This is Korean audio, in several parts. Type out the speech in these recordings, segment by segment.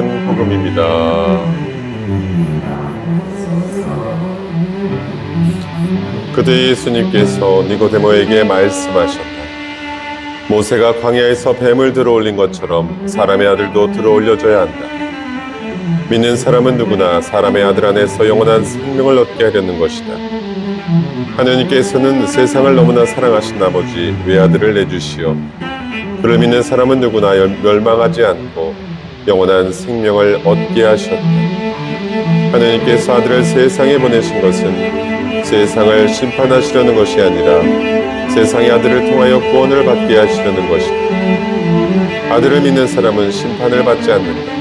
귀한 복음입니다. 그때 예수님께서 니고데모에게 말씀하셨다. 모세가 광야에서 뱀을 들어올린 것처럼 사람의 아들도 들어올려져야 한다. 믿는 사람은 누구나 사람의 아들 안에서 영원한 생명을 얻게 하려는 것이다. 하느님께서는 세상을 너무나 사랑하신 아버지 외아들을 내주시어 그를 믿는 사람은 누구나 멸망하지 않고 영원한 생명을 얻게 하셨다. 하느님께서 아들을 세상에 보내신 것은 세상을 심판하시려는 것이 아니라 세상의 아들을 통하여 구원을 받게 하시려는 것이다. 아들을 믿는 사람은 심판을 받지 않는다.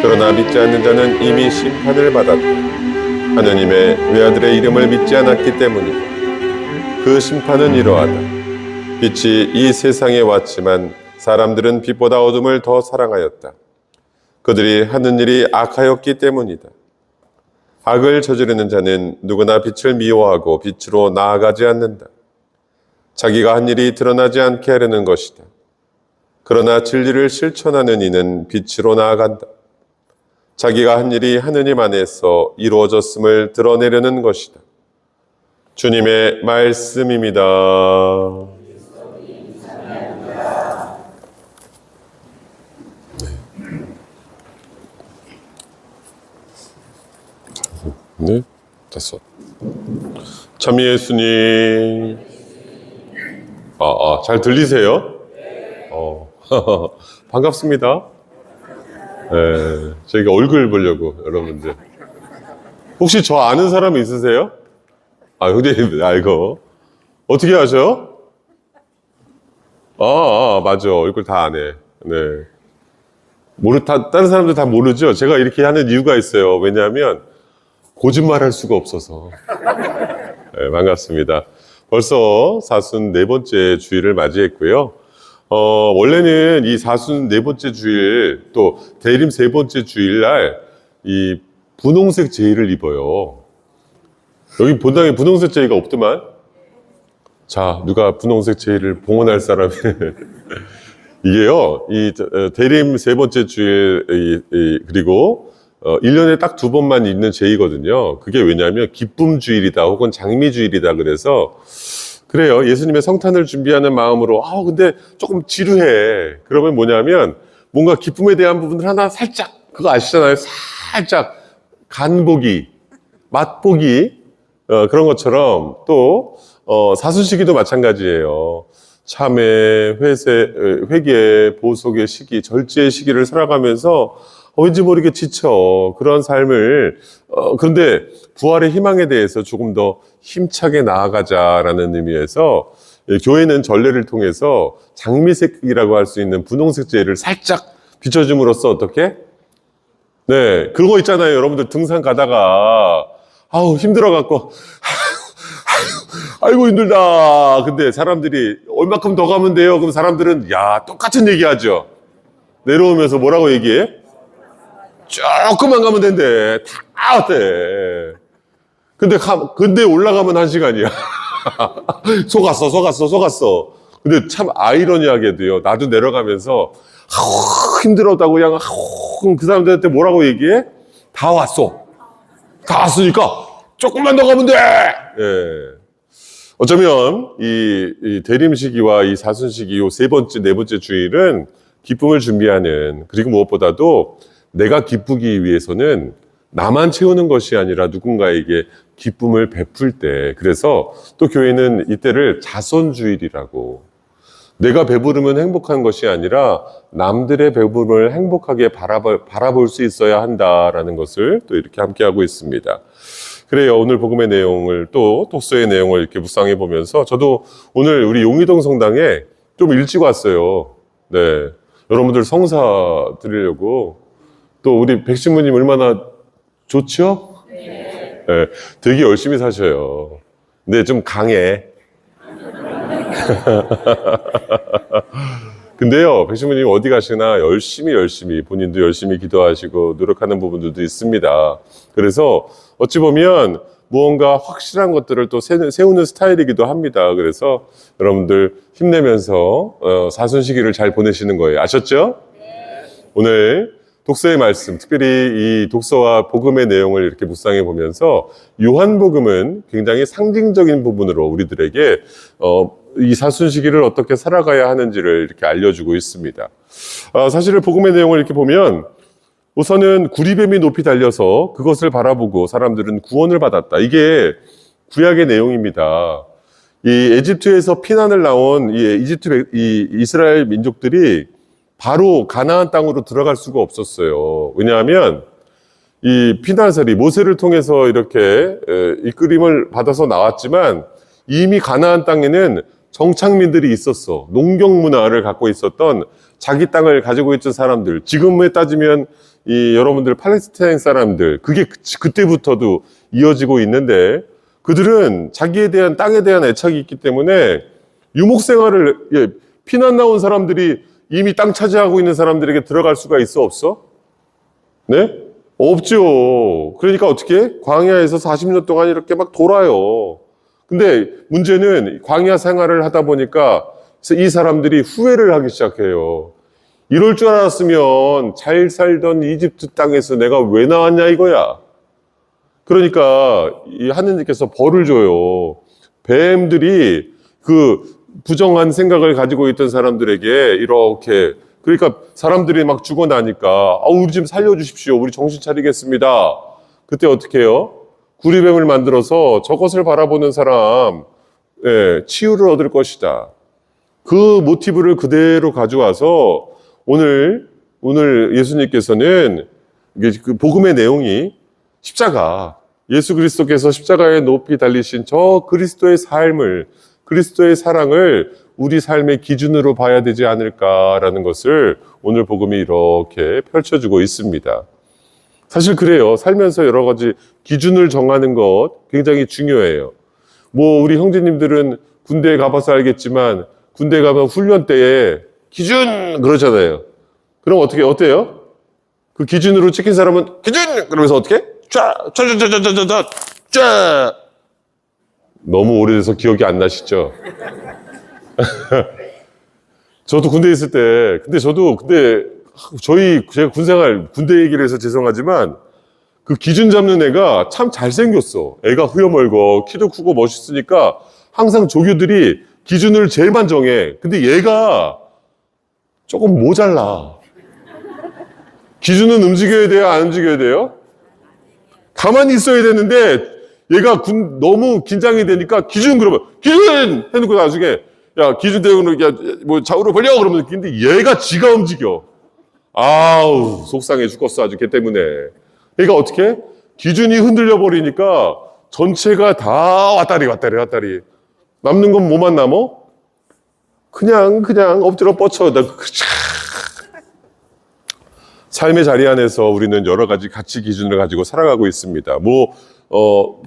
그러나 믿지 않는 자는 이미 심판을 받았다. 하느님의 외아들의 이름을 믿지 않았기 때문이다. 그 심판은 이러하다. 빛이 이 세상에 왔지만 사람들은 빛보다 어둠을 더 사랑하였다. 그들이 하는 일이 악하였기 때문이다. 악을 저지르는 자는 누구나 빛을 미워하고 빛으로 나아가지 않는다. 자기가 한 일이 드러나지 않게 하려는 것이다. 그러나 진리를 실천하는 이는 빛으로 나아간다. 자기가 한 일이 하느님 안에서 이루어졌음을 드러내려는 것이다. 주님의 말씀입니다. 네, 됐어. 참 예수님. 잘 들리세요? 반갑습니다. 네, 저희가 얼굴 보려고, 여러분들. 혹시 저 아는 사람 있으세요? 형님, 이거. 어떻게 아셔? 맞아. 얼굴 다 아네. 네. 다른 사람들 다 모르죠? 제가 이렇게 하는 이유가 있어요. 왜냐하면, 거짓말 할 수가 없어서. 네, 반갑습니다. 벌써 44번째 주일을 맞이했고요. 원래는 이 44번째 주일, 또 대림 3번째 주일날 이 분홍색 제의를 입어요. 여기 본당에 분홍색 제의가 없더만. 자, 누가 분홍색 제의를 봉헌할 사람이. 이게요, 이 대림 3번째 주일, 그리고 1년에 딱 2번만 있는 제의거든요. 그게 왜냐하면 기쁨 주일이다 혹은 장미 주일이다 그래서 그래요. 예수님의 성탄을 준비하는 마음으로 근데 조금 지루해. 그러면 뭐냐면 뭔가 기쁨에 대한 부분을 하나 살짝 그거 아시잖아요. 살짝 간보기, 맛보기 그런 것처럼 또 사순시기도 마찬가지예요. 참회, 회개, 보속의 시기, 절제의 시기를 살아가면서 왠지 모르게 지쳐. 그런 삶을, 그런데 부활의 희망에 대해서 조금 더 힘차게 나아가자라는 의미에서 교회는 전례를 통해서 장미색이라고 할 수 있는 분홍색 제의를 살짝 비춰줌으로써 어떻게? 네, 그런 거 있잖아요. 여러분들 등산 가다가, 힘들어갖고, 아이고 힘들다. 근데 사람들이 얼마큼 더 가면 돼요? 그럼 사람들은, 똑같은 얘기 하죠. 내려오면서 뭐라고 얘기해? 조금만 가면 된대. 다 어때? 근데 올라가면 1시간이야. 속았어. 근데 참 아이러니하게도요. 나도 내려가면서 힘들었다고 그냥 그 사람들한테 뭐라고 얘기해? 다 왔으니까 조금만 더 가면 돼. 예. 어쩌면 이 대림 시기와 이 사순 시기 요 3번째, 4번째 주일은 기쁨을 준비하는, 그리고 무엇보다도 내가 기쁘기 위해서는 나만 채우는 것이 아니라 누군가에게 기쁨을 베풀 때, 그래서 또 교회는 이때를 자선주일이라고, 내가 배부르면 행복한 것이 아니라 남들의 배부름을 행복하게 바라볼 수 있어야 한다라는 것을 또 이렇게 함께하고 있습니다. 그래요. 오늘 복음의 내용을 또 독서의 내용을 이렇게 묵상해 보면서 저도 오늘 우리 용의동 성당에 좀 일찍 왔어요. 네, 여러분들 성사 드리려고. 또 우리 백신부님 얼마나 좋죠? 네. 네, 되게 열심히 사셔요. 근데 좀 강해. 근데요, 백신부님 어디 가시나 열심히 본인도 열심히 기도하시고 노력하는 부분들도 있습니다. 그래서 어찌 보면 무언가 확실한 것들을 또 세우는 스타일이기도 합니다. 그래서 여러분들 힘내면서 사순 시기를 잘 보내시는 거예요. 아셨죠? 네. 오늘 독서의 말씀, 특별히 이 독서와 복음의 내용을 이렇게 묵상해 보면서 요한복음은 굉장히 상징적인 부분으로 우리들에게 이 사순시기를 어떻게 살아가야 하는지를 이렇게 알려주고 있습니다. 사실은 복음의 내용을 이렇게 보면 우선은 구리뱀이 높이 달려서 그것을 바라보고 사람들은 구원을 받았다. 이게 구약의 내용입니다. 이 에집트에서 피난을 나온 이 이스라엘 민족들이 바로 가나안 땅으로 들어갈 수가 없었어요. 왜냐하면 이 피난설이 모세를 통해서 이렇게 이끌림을 받아서 나왔지만 이미 가나안 땅에는 정착민들이 있었어. 농경 문화를 갖고 있었던 자기 땅을 가지고 있던 사람들. 지금에 따지면 이 여러분들 팔레스타인 사람들, 그게 그때부터도 이어지고 있는데 그들은 자기에 대한 땅에 대한 애착이 있기 때문에 유목 생활을 피난 나온 사람들이 이미 땅 차지하고 있는 사람들에게 들어갈 수가 있어 없어? 네? 없죠. 그러니까 어떻게? 광야에서 40년 동안 이렇게 막 돌아요. 근데 문제는 광야 생활을 하다 보니까 이 사람들이 후회를 하기 시작해요. 이럴 줄 알았으면 잘 살던 이집트 땅에서 내가 왜 나왔냐 이거야. 그러니까 이 하느님께서 벌을 줘요. 뱀들이 그 부정한 생각을 가지고 있던 사람들에게 이렇게, 그러니까 사람들이 막 죽어나니까 우리 좀 살려주십시오. 우리 정신 차리겠습니다. 그때 어떻게 해요? 구리뱀을 만들어서 저것을 바라보는 사람 치유를 얻을 것이다. 그 모티브를 그대로 가져와서 오늘 예수님께서는 이게 그 복음의 내용이 십자가, 예수 그리스도께서 십자가에 높이 달리신 저 그리스도의 삶을, 그리스도의 사랑을 우리 삶의 기준으로 봐야 되지 않을까라는 것을 오늘 복음이 이렇게 펼쳐주고 있습니다. 사실 그래요. 살면서 여러 가지 기준을 정하는 것 굉장히 중요해요. 뭐 우리 형제님들은 군대에 가봐서 알겠지만 군대 가면 훈련 때에 기준 그러잖아요. 그럼 어때요? 그 기준으로 찍힌 사람은 기준 그러면서 어떻게? 쫙 너무 오래돼서 기억이 안 나시죠? 저도 군대에 있을 때, 제가 군생활, 군대 얘기를 해서 죄송하지만, 그 기준 잡는 애가 참 잘생겼어. 애가 흐여멀고, 키도 크고 멋있으니까, 항상 조교들이 기준을 제일만 정해. 근데 얘가 조금 모자라. 기준은 움직여야 돼요? 안 움직여야 돼요? 가만히 있어야 되는데, 얘가 너무 긴장이 되니까, 그러면, 기준! 해놓고 나중에, 야, 기준 대우는, 좌우로 벌려! 그러면, 근데 얘가 지가 움직여. 아우, 속상해 죽겠어, 아주 걔 때문에. 그러니까 어떻게? 기준이 흔들려 버리니까 전체가 다 왔다리. 남는 건 뭐만 남어? 그냥 엎드려 뻗쳐. 삶의 자리 안에서 우리는 여러 가지 가치 기준을 가지고 살아가고 있습니다.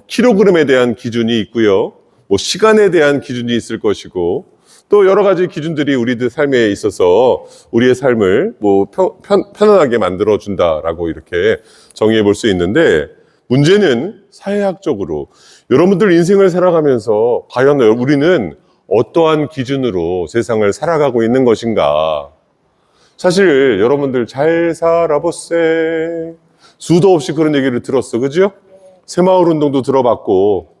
킬로그램에 대한 기준이 있고요. 시간에 대한 기준이 있을 것이고, 또 여러 가지 기준들이 우리들 삶에 있어서 우리의 삶을 편안하게 만들어준다라고 이렇게 정의해 볼 수 있는데, 문제는 사회학적으로 여러분들 인생을 살아가면서 과연 우리는 어떠한 기준으로 세상을 살아가고 있는 것인가? 사실 여러분들 잘 살아보세. 수도 없이 그런 얘기를 들었어. 그죠? 새마을 운동도 들어봤고.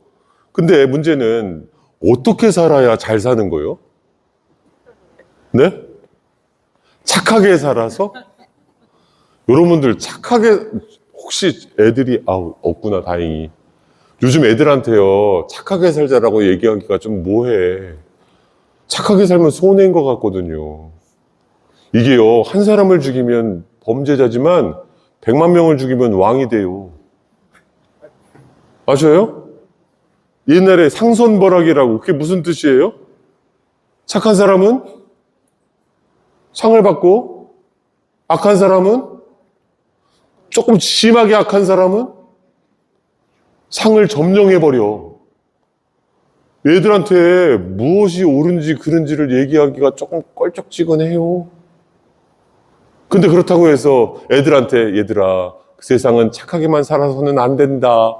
근데 문제는 어떻게 살아야 잘 사는 거예요? 네? 착하게 살아서? 여러분들 혹시 애들이, 없구나, 다행히. 요즘 애들한테요, 착하게 살자라고 얘기하기가 좀 뭐해. 착하게 살면 손해인 것 같거든요. 이게요, 한 사람을 죽이면 범죄자지만 100만 명을 죽이면 왕이 돼요. 아셔요? 옛날에 상손벌악이라고, 그게 무슨 뜻이에요? 착한 사람은 상을 받고, 악한 사람은, 조금 심하게 악한 사람은 상을 점령해버려. 얘들한테 무엇이 옳은지 그른지를 얘기하기가 조금 껄쩍지근해요. 근데 그렇다고 해서 애들한테, 얘들아, 세상은 착하게만 살아서는 안 된다.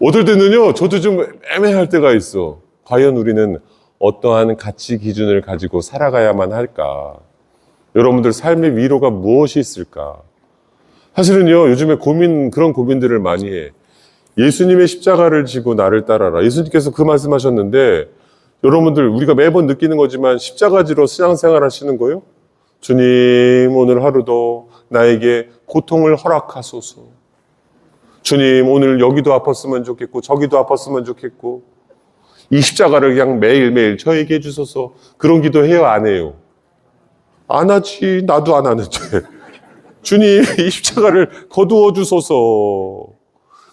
어떨 때는요, 저도 좀 애매할 때가 있어. 과연 우리는 어떠한 가치 기준을 가지고 살아가야만 할까? 여러분들 삶의 위로가 무엇이 있을까? 사실은요, 요즘에 그런 고민들을 많이 해. 예수님의 십자가를 지고 나를 따라라. 예수님께서 그 말씀하셨는데, 여러분들, 우리가 매번 느끼는 거지만 십자가지로 신앙생활 하시는 거예요? 주님, 오늘 하루도 나에게 고통을 허락하소서. 주님, 오늘 여기도 아팠으면 좋겠고, 저기도 아팠으면 좋겠고, 이 십자가를 그냥 매일매일 저에게 해주소서. 그런 기도 해요, 안 해요? 안 하지. 나도 안 하는데. 주님, 이 십자가를 거두어 주소서.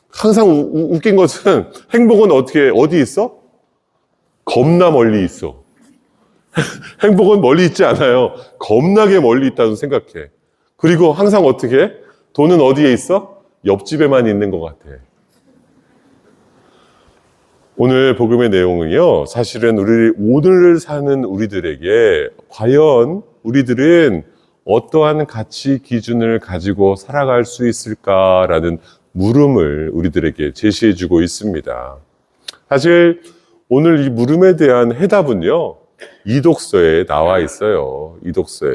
항상 웃긴 것은 행복은 어디 있어? 겁나 멀리 있어. 행복은 멀리 있지 않아요. 겁나게 멀리 있다고 생각해. 그리고 항상 어떻게 해? 돈은 어디에 있어? 옆집에만 있는 것 같아. 오늘 복음의 내용은요, 사실은 오늘을 사는 우리들에게 과연 우리들은 어떠한 가치 기준을 가지고 살아갈 수 있을까라는 물음을 우리들에게 제시해주고 있습니다. 사실 오늘 이 물음에 대한 해답은요, 이독서에 나와 있어요. 이독서에.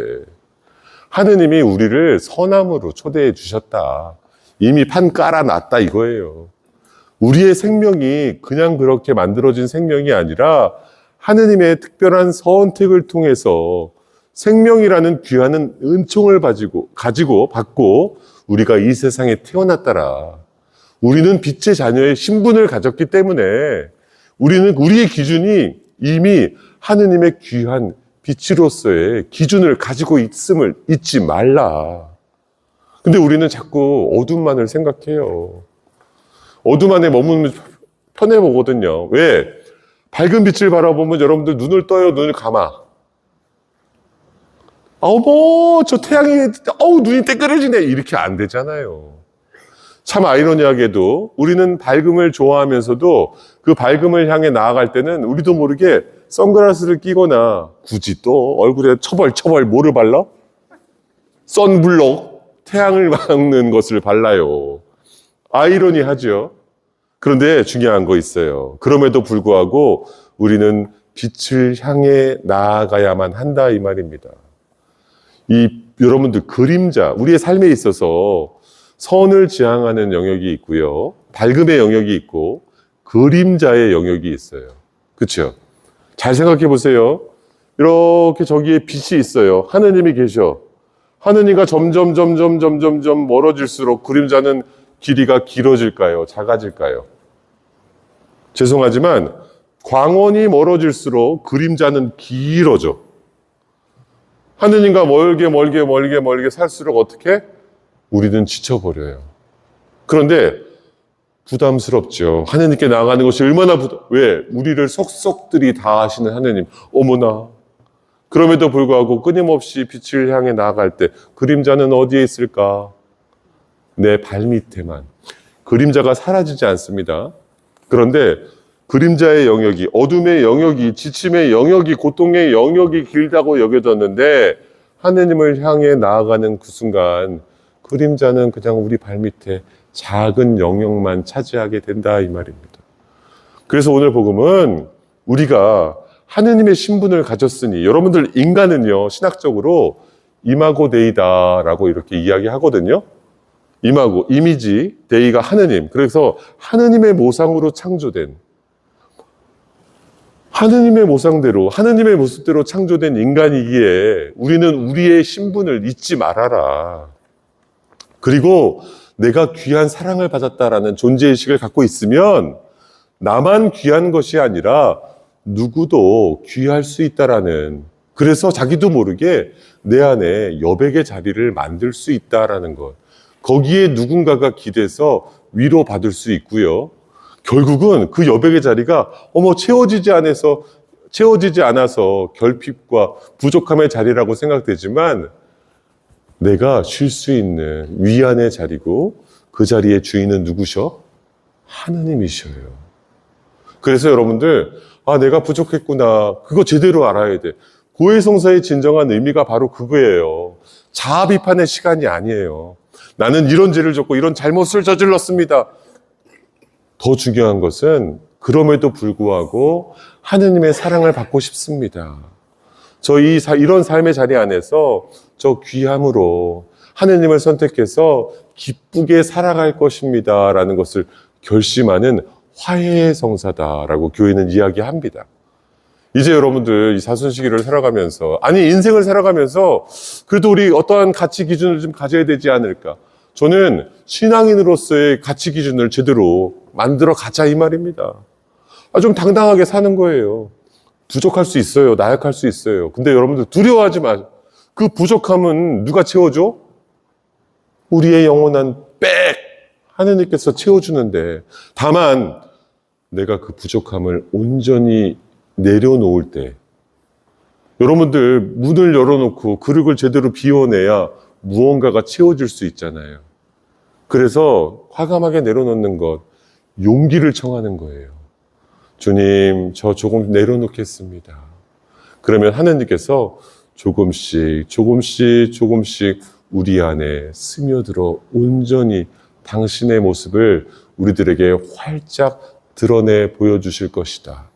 하느님이 우리를 선함으로 초대해 주셨다. 이미 판 깔아놨다 이거예요. 우리의 생명이 그냥 그렇게 만들어진 생명이 아니라 하느님의 특별한 선택을 통해서 생명이라는 귀한 은총을 받고 우리가 이 세상에 태어났더라. 우리는 빛의 자녀의 신분을 가졌기 때문에 우리의 기준이 이미 하느님의 귀한 빛으로서의 기준을 가지고 있음을 잊지 말라. 근데 우리는 자꾸 어둠만을 생각해요. 어둠 안에 머무르면 편해 보거든요. 왜? 밝은 빛을 바라보면 여러분들 눈을 떠요, 눈을 감아. 어머, 저 태양이, 눈이 떼그러지네. 이렇게 안 되잖아요. 참 아이러니하게도 우리는 밝음을 좋아하면서도 그 밝음을 향해 나아갈 때는 우리도 모르게 선글라스를 끼거나 굳이 또 얼굴에 처벌 뭐를 발라? 선블록, 태양을 막는 것을 발라요. 아이러니하죠. 그런데 중요한 거 있어요. 그럼에도 불구하고 우리는 빛을 향해 나아가야만 한다 이 말입니다. 여러분들 그림자, 우리의 삶에 있어서 선을 지향하는 영역이 있고요. 밝음의 영역이 있고 그림자의 영역이 있어요. 그렇죠? 잘 생각해 보세요. 이렇게 저기에 빛이 있어요. 하느님이 계셔. 하느님과 점점 멀어질수록 그림자는 길이가 길어질까요? 작아질까요? 죄송하지만 광원이 멀어질수록 그림자는 길어져. 하느님과 멀게 살수록 어떻게? 우리는 지쳐버려요. 그런데 부담스럽죠. 하느님께 나아가는 것이 얼마나 왜? 우리를 속속들이 다 아시는 하느님. 어머나. 그럼에도 불구하고 끊임없이 빛을 향해 나아갈 때 그림자는 어디에 있을까? 내 발밑에만. 그림자가 사라지지 않습니다. 그런데 그림자의 영역이, 어둠의 영역이, 지침의 영역이, 고통의 영역이 길다고 여겨졌는데 하느님을 향해 나아가는 그 순간 그림자는 그냥 우리 발밑에 작은 영역만 차지하게 된다 이 말입니다. 그래서 오늘 복음은 우리가 하느님의 신분을 가졌으니, 여러분들 인간은요 신학적으로 이마고 데이다라고 이렇게 이야기하거든요. 이마고, 이미지, 데이가 하느님. 그래서 하느님의 모상으로 창조된, 하느님의 모상대로, 하느님의 모습대로 창조된 인간이기에 우리는 우리의 신분을 잊지 말아라. 그리고 내가 귀한 사랑을 받았다라는 존재의식을 갖고 있으면 나만 귀한 것이 아니라 누구도 귀할 수 있다라는, 그래서 자기도 모르게 내 안에 여백의 자리를 만들 수 있다라는 것. 거기에 누군가가 기대서 위로받을 수 있고요. 결국은 그 여백의 자리가 채워지지 않아서 결핍과 부족함의 자리라고 생각되지만 내가 쉴 수 있는 위안의 자리고 그 자리의 주인은 누구셔? 하느님이셔요. 그래서 여러분들 내가 부족했구나. 그거 제대로 알아야 돼. 고해성사의 진정한 의미가 바로 그거예요. 자아 비판의 시간이 아니에요. 나는 이런 죄를 졌고 이런 잘못을 저질렀습니다. 더 중요한 것은 그럼에도 불구하고 하느님의 사랑을 받고 싶습니다. 이런 삶의 자리 안에서 저 귀함으로 하느님을 선택해서 기쁘게 살아갈 것입니다 라는 것을 결심하는 화해의 성사다라고 교회는 이야기합니다. 이제 여러분들 이 사순시기를 살아가면서, 아니 인생을 살아가면서 그래도 우리 어떠한 가치 기준을 좀 가져야 되지 않을까. 저는 신앙인으로서의 가치 기준을 제대로 만들어 가자 이 말입니다. 좀 당당하게 사는 거예요. 부족할 수 있어요. 나약할 수 있어요. 근데 여러분들 두려워하지 마세요. 그 부족함은 누가 채워줘? 우리의 영원한 빽 하느님께서 채워주는데, 다만 내가 그 부족함을 온전히 내려놓을 때, 여러분들 문을 열어놓고 그릇을 제대로 비워내야 무언가가 채워질 수 있잖아요. 그래서 과감하게 내려놓는 것, 용기를 청하는 거예요. 주님, 저 조금 내려놓겠습니다. 그러면 하느님께서 조금씩 우리 안에 스며들어 온전히 당신의 모습을 우리들에게 활짝 드러내 보여주실 것이다.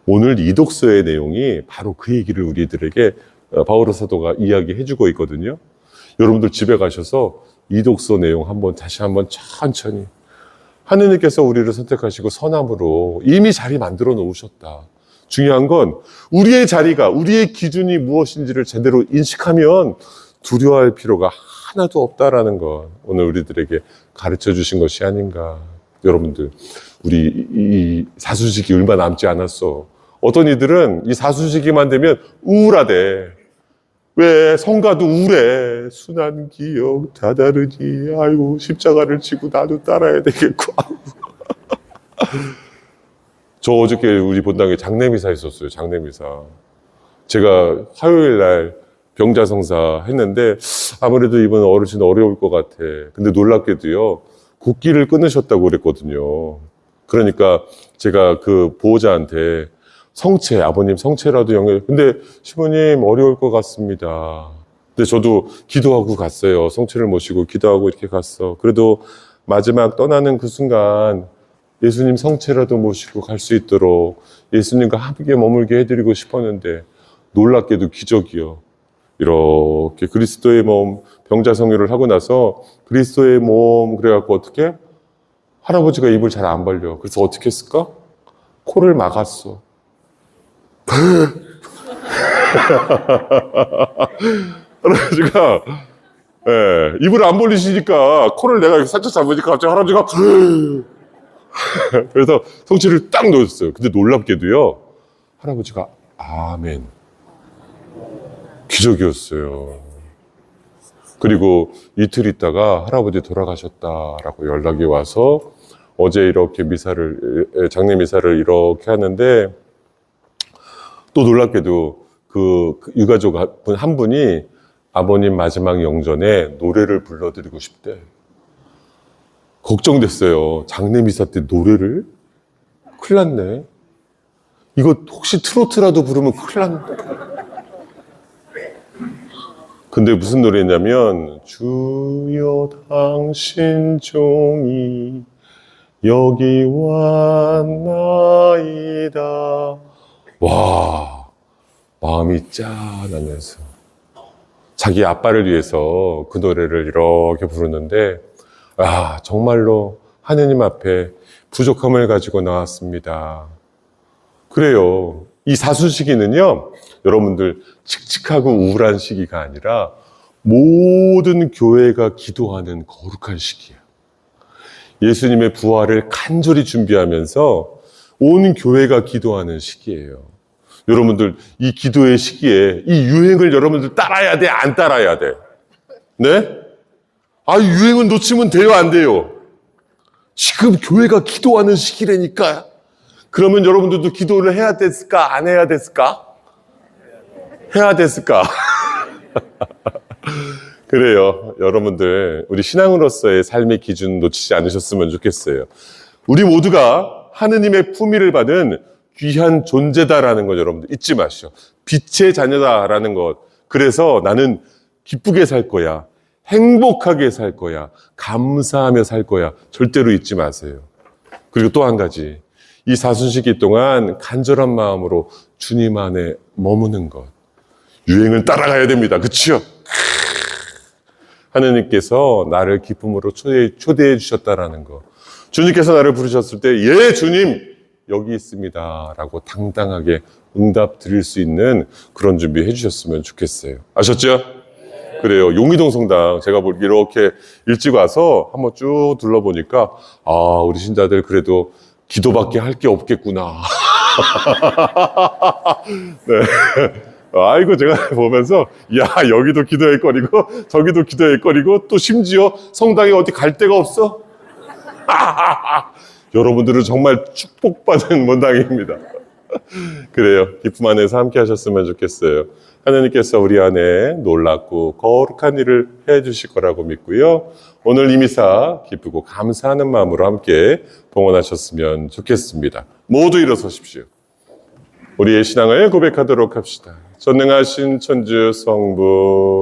오늘 이 독서의 내용이 바로 그 얘기를 우리들에게 바오로 사도가 이야기해주고 있거든요. 여러분들 집에 가셔서 이 독서 내용 다시 한번 천천히, 하느님께서 우리를 선택하시고 선함으로 이미 자리 만들어 놓으셨다. 중요한 건 우리의 자리가, 우리의 기준이 무엇인지를 제대로 인식하면 두려워할 필요가 하나도 없다라는 것, 오늘 우리들에게 가르쳐 주신 것이 아닌가. 여러분들, 우리 이 사순시기 얼마 남지 않았어. 어떤 이들은 이 사순시기만 되면 우울하대. 왜? 성가도 우울해. 순한 기억 다다르지. 아이고, 십자가를 지고 나도 따라야 되겠고. 저 어저께 우리 본당에 장례미사 있었어요. 장례미사. 제가 화요일 날 병자성사 했는데 아무래도 이번 어르신 어려울 것 같아. 근데 놀랍게도요, 국기를 끊으셨다고 그랬거든요. 그러니까 제가 그 보호자한테 성체, 아버님 성체라도 근데 시부님 어려울 것 같습니다. 근데 저도 기도하고 갔어요. 성체를 모시고 기도하고 이렇게 갔어. 그래도 마지막 떠나는 그 순간 예수님 성체라도 모시고 갈 수 있도록 예수님과 함께 머물게 해드리고 싶었는데, 놀랍게도 기적이요. 이렇게 그리스도의 몸, 병자성유를 하고 나서 그리스도의 몸 그래갖고 어떻게? 할아버지가 입을 잘 안 벌려. 그래서 어떻게 했을까? 코를 막았어. 할아버지가 입을 안 벌리시니까 코를 내가 이렇게 살짝 잡으니까 갑자기 할아버지가 그래서 성체를 딱 놓았어요. 근데 놀랍게도요, 할아버지가 아멘. 기적이었어요. 그리고 이틀 있다가 할아버지 돌아가셨다라고 연락이 와서 어제 이렇게 장례 미사를 이렇게 하는데, 또 놀랍게도 그 유가족 한 분이 아버님 마지막 영전에 노래를 불러드리고 싶대. 걱정됐어요. 장례 미사 때 노래를? 큰일 났네. 이거 혹시 트로트라도 부르면 큰일 났네. 근데 무슨 노래냐면, 주여 당신 종이 여기 왔나이다. 와, 마음이 짠하면서 자기 아빠를 위해서 그 노래를 이렇게 부르는데, 정말로 하느님 앞에 부족함을 가지고 나왔습니다. 그래요. 이 사순시기는요, 여러분들 칙칙하고 우울한 시기가 아니라 모든 교회가 기도하는 거룩한 시기야. 예수님의 부활을 간절히 준비하면서 온 교회가 기도하는 시기예요. 여러분들 이 기도의 시기에 이 유행을 여러분들 따라야 돼, 안 따라야 돼? 네? 유행은 놓치면 돼요, 안 돼요? 지금 교회가 기도하는 시기라니까. 그러면 여러분들도 기도를 해야 됐을까, 안 해야 됐을까? 해야 됐을까? 그래요. 여러분들, 우리 신앙으로서의 삶의 기준 놓치지 않으셨으면 좋겠어요. 우리 모두가 하느님의 품위를 받은 귀한 존재다라는 것 여러분들 잊지 마시오. 빛의 자녀다라는 것. 그래서 나는 기쁘게 살 거야. 행복하게 살 거야. 감사하며 살 거야. 절대로 잊지 마세요. 그리고 또 한 가지. 이 사순시기 동안 간절한 마음으로 주님 안에 머무는 것. 유행을 따라가야 됩니다. 그치요? 하느님께서 나를 기쁨으로 초대해 주셨다라는 거. 주님께서 나를 부르셨을 때, 예, 주님, 여기 있습니다. 라고 당당하게 응답 드릴 수 있는 그런 준비 해주셨으면 좋겠어요. 아셨죠? 그래요. 용의동 성당 제가 이렇게 일찍 와서 한번 쭉 둘러보니까, 아, 우리 신자들 그래도 기도밖에 할 게 없겠구나. 네. 아이고, 제가 보면서, 야, 여기도 기도할 거리고, 저기도 기도할 거리고, 또 심지어 성당에 어디 갈 데가 없어? 여러분들은 정말 축복받은 문당입니다. 그래요. 기쁨 안에서 함께 하셨으면 좋겠어요. 하나님께서 우리 안에 놀랍고 거룩한 일을 해주실 거라고 믿고요. 오늘 이 미사 기쁘고 감사하는 마음으로 함께 봉헌하셨으면 좋겠습니다. 모두 일어서십시오. 우리의 신앙을 고백하도록 합시다. 전능하신 천주 성부